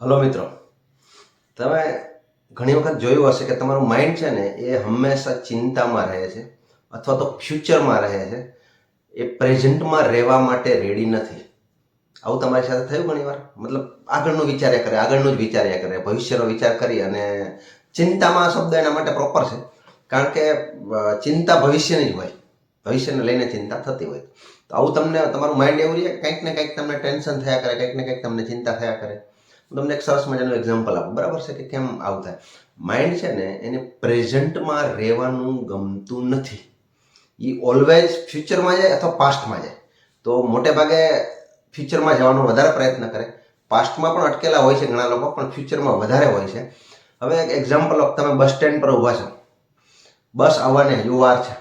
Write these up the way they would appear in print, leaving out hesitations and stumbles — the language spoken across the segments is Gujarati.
હલો મિત્રો, તમે ઘણી વખત જોયું હશે કે તમારું માઇન્ડ છે ને એ હંમેશા ચિંતામાં રહે છે અથવા તો ફ્યુચરમાં રહે છે. એ પ્રેઝન્ટમાં રહેવા માટે રેડી નથી. આવું તમારી સાથે થયું ઘણીવાર? મતલબ આગળનું વિચાર્યા કરે, આગળનું જ વિચાર્યા કરે, ભવિષ્યનો વિચાર કરી અને ચિંતામાં શબ્દ એના માટે પ્રોપર છે. કારણ કે ચિંતા ભવિષ્યની જ હોય, ભવિષ્યને લઈને ચિંતા થતી હોય. તો આવું તમને તમારું માઇન્ડ એવું રહે, કંઈક ને કંઈક તમને ટેન્શન થયા કરે, કંઈક ને કંઈક તમને ચિંતા થયા કરે. હું તમને એક સરસ મજાનું એક્ઝામ્પલ આપું, બરાબર છે? કે કેમ આવું થાય. માઇન્ડ છે ને એને પ્રેઝન્ટમાં રહેવાનું ગમતું નથી. એ ઓલવેઝ ફ્યુચરમાં જાય અથવા પાસ્ટમાં જાય. તો મોટે ભાગે ફ્યુચરમાં જવાનો વધારે પ્રયત્ન કરે. પાસ્ટમાં પણ અટકેલા હોય છે ઘણા લોકો, પણ ફ્યુચરમાં વધારે હોય છે. હવે એક એક્ઝામ્પલ ઓફ, તમે બસ સ્ટેન્ડ પર ઊભા છો, બસ આવવાને હજુ વાર છે,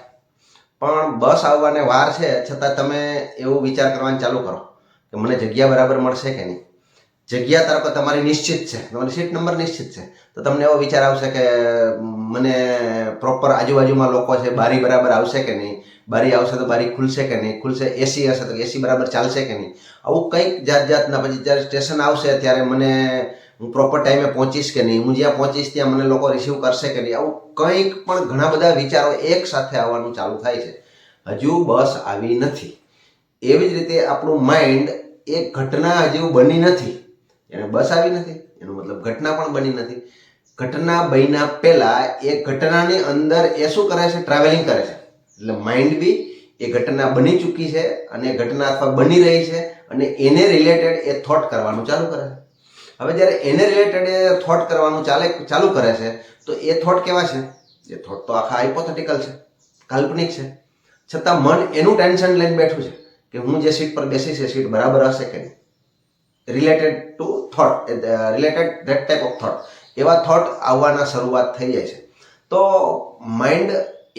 પણ બસ આવવાને વાર છે છતાં તમે એવું વિચાર કરવાનું ચાલુ કરો કે મને જગ્યા બરાબર મળશે કે નહીં. જગ્યા તરફ તમારી નિશ્ચિત છે, તમારી સીટ નંબર નિશ્ચિત છે, તો તમને એવો વિચાર આવશે કે મને પ્રોપર આજુબાજુમાં લોકો છે, બારી બરાબર આવશે કે નહીં, બારી આવશે તો બારી ખુલશે કે નહીં, ખુલશે, એસી હશે તો એસી બરાબર ચાલશે કે નહીં. આવું કંઈક જાત જાતના. પછી જ્યારે સ્ટેશન આવશે ત્યારે મને હું પ્રોપર ટાઈમે પહોંચીશ કે નહીં, હું જ્યાં પહોંચીશ ત્યાં મને લોકો રિસીવ કરશે કે નહીં. આવું કંઈક પણ ઘણા બધા વિચારો એક સાથે આવવાનું ચાલુ થાય છે. હજુ બસ આવી નથી. એવી જ રીતે આપણું માઇન્ડ એક ઘટના હજુ બની નથી, એને બસ આવી નથી, એનો મતલબ ઘટના પણ બની નથી. ઘટના બન્યા પહેલા એ ઘટનાની અંદર એ શું કરે છે? ટ્રાવેલિંગ કરે છે. એટલે માઇન્ડ બી એ ઘટના બની ચૂકી છે અને ઘટના અથવા બની રહી છે અને એને રિલેટેડ એ થોટ કરવાનું ચાલુ કરે છે. હવે જ્યારે એને રિલેટેડ એ થોટ કરવાનું ચાલુ કરે છે, તો એ થોટ કેવા છે? એ થોટ તો આખા હાઇપોથેટિકલ છે, કાલ્પનિક છે. છતાં મન એનું ટેન્શન લઈને બેઠું છે કે હું જે સીટ પર બેસીશ એ સીટ બરાબર હશે કે નહીં. Related to thought, related that type of thought, એવા થોટ આવવાના શરૂઆત થઈ જાય છે. તો માઇન્ડ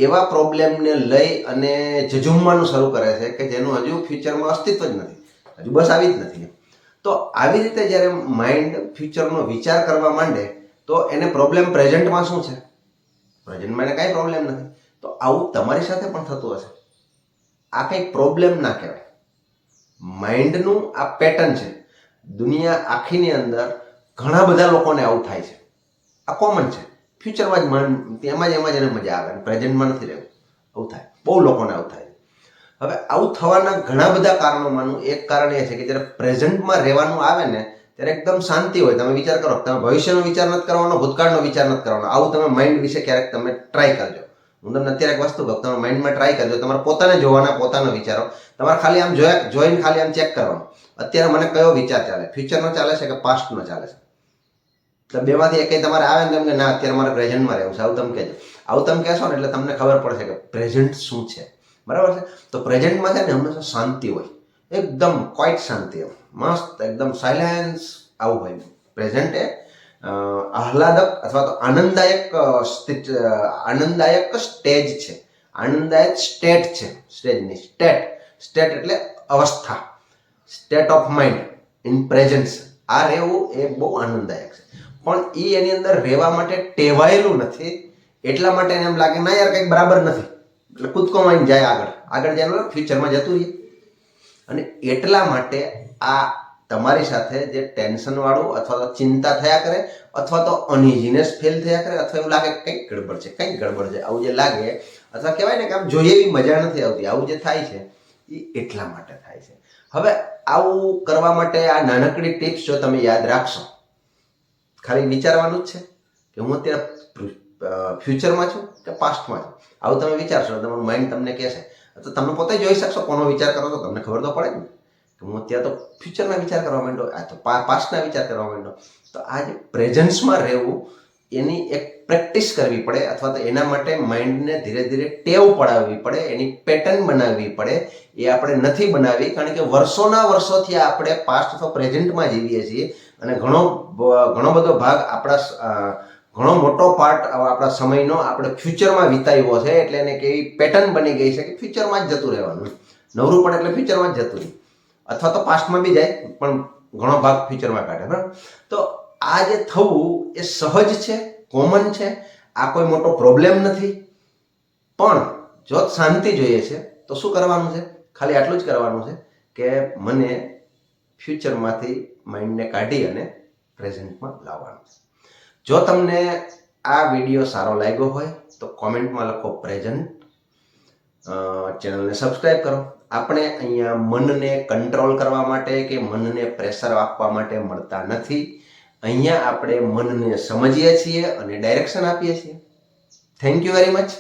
એવા પ્રોબ્લેમને લઈ અને ઝઝૂમવાનું શરૂ કરે છે કે જેનું હજુ ફ્યુચરમાં અસ્તિત્વ જ નથી, હજુ બસ આવી જ નથી. તો આવી રીતે જ્યારે માઇન્ડ ફ્યુચરનો વિચાર કરવા માંડે તો એને પ્રોબ્લેમ પ્રેઝન્ટમાં શું છે? પ્રેઝન્ટમાં એને કાંઈ પ્રોબ્લેમ નથી. તો આવું તમારી સાથે પણ થતું હશે. આ કંઈક પ્રોબ્લેમ ના કહેવાય, માઇન્ડનું આ પેટર્ન છે. દુનિયા આખીની અંદર ઘણા બધા લોકોને આવું થાય છે. આ કોમન છે. ફ્યુચરમાં જ એમાં જ એને મજા આવે, પ્રેઝન્ટમાં નથી રહેવું. આવું થાય, બહુ લોકોને આવું થાય. હવે આવું થવાના ઘણા બધા કારણોમાંનું એક કારણ એ છે કે જ્યારે પ્રેઝન્ટમાં રહેવાનું આવે ને ત્યારે એકદમ શાંતિ હોય. તમે વિચાર કરો, તમે ભવિષ્યનો વિચાર નથી કરવાનો, ભૂતકાળનો વિચાર નથી કરવાનો. આવું તમે માઇન્ડ વિશે ક્યારેક તમે ટ્રાય કરજો. હું તમને અત્યારે એક વસ્તુ કહું, તમે માઇન્ડમાં ટ્રાય કરજો. તમારે પોતાને જોવાના, પોતાનો વિચારો તમારે ખાલી આમ જોઈને ખાલી આમ ચેક કરવાનું, અત્યારે મને કયો વિચાર ચાલે, ફ્યુચરનો ચાલે છે કે પાસ્ટનો ચાલે છે. એટલે બેમાંથી એક તમારે આવે ને કે ના અત્યારે મારે પ્રેઝન્ટમાં રહેવું છે, આવું તમે કહેજો. આવું તમે કહેશો ને એટલે તમને ખબર પડશે કે પ્રેઝન્ટ શું છે. બરાબર છે? તો પ્રેઝન્ટમાં છે ને હંમેશા શાંતિ હોય, એકદમ ક્વાઇટ શાંતિ, મસ્ત એકદમ સાયલેન્સ આવું હોય. પ્રેઝન્ટ એ આહલાદક અથવા તો આનંદદાયક સ્ટેજ છે, આનંદદાયક સ્ટેટ છે. સ્ટેજની સ્ટેટ એટલે અવસ્થા, state of mind in presence. આ રહેવું એ બહુ આનંદદાયક છે. પણ એની અંદર રહેવા માટે ટેવાયેલું નથી, એટલા માટે એને એમ લાગે ના યાર કંઈક બરાબર નથી, એટલે કૂદકો મારીને જાય આગળ જાય, ફ્યુચરમાં જતું રહીએ. અને એટલા માટે આ તમારી સાથે જે ટેન્શનવાળું અથવા તો ચિંતા થયા કરે અથવા તો અનઇઝીનેસ ફીલ થયા કરે અથવા એવું લાગે કંઈક ગડબડ છે, આવું જે લાગે અથવા કહેવાય ને કે આમ જોઈએ એવી મજા નથી આવતી, આવું જે થાય છે એ એટલા માટે થાય છે. હવે આવું કરવા માટે આ નાનકડી ટિપ્સ જો તમે યાદ રાખશો, ખાલી વિચારવાનું જ છે કે હું અત્યારે ફ્યુચરમાં છું કે પાસ્ટમાં છું. આવું તમે વિચારશો, તમારું માઇન્ડ તમને કહેશે, તો તમે પોતે જોઈ શકશો કોનો વિચાર કરો છો, તમને ખબર તો પડે ને કે હું અત્યારે તો ફ્યુચરના વિચાર કરવા માંડો, આ તો પાસ્ટના વિચાર કરવા માંડો. તો આ જે પ્રેઝન્સમાં રહેવું એની એક પ્રેક્ટિસ કરવી પડે અથવા તો એના માટે માઇન્ડને ધીરે ધીરે ટેવ પડાવવી પડે, એની પેટર્ન બનાવવી પડે. એ આપણે નથી બનાવી, કારણ કે વર્ષોથી આપણે પાસ્ટ અથવા પ્રેઝન્ટમાં જીવીએ છીએ અને ઘણો બધો ભાગ ઘણો મોટો પાર્ટ આપણા સમયનો આપણે ફ્યુચરમાં વિતાવ્યો છે. એટલે એને કેવી પેટર્ન બની ગઈ છે કે ફ્યુચરમાં જ જતું રહેવાનું, નવરું પડે એટલે ફ્યુચરમાં જ જતું રહે, અથવા તો પાસ્ટમાં બી જાય પણ ઘણો ભાગ ફ્યુચરમાં કાઢે. બરાબર? તો આ જે થવું એ સહજ છે, કોમન છે, આ કોઈ મોટો પ્રોબ્લેમ નથી. પણ જો શાંતિ જોઈએ છે તો શું કરવાનું છે? ખાલી આટલું જ કરવાનું છે કે મને ફ્યુચરમાંથી માઇન્ડને કાઢી અને પ્રેઝન્ટમાં લાવવાનું છે. જો તમને આ વિડીયો સારો લાગ્યો હોય તો કોમેન્ટમાં લખો પ્રેઝન્ટ, ચેનલને સબસ્ક્રાઈબ કરો. આપણે અહીંયા મનને કંટ્રોલ કરવા માટે કે મનને પ્રેશર આપવા માટે મળતા નથી. અહીંયા આપણે મનને સમજીએ છીએ અને ડાયરેક્શન આપીએ છીએ. Thank you very much.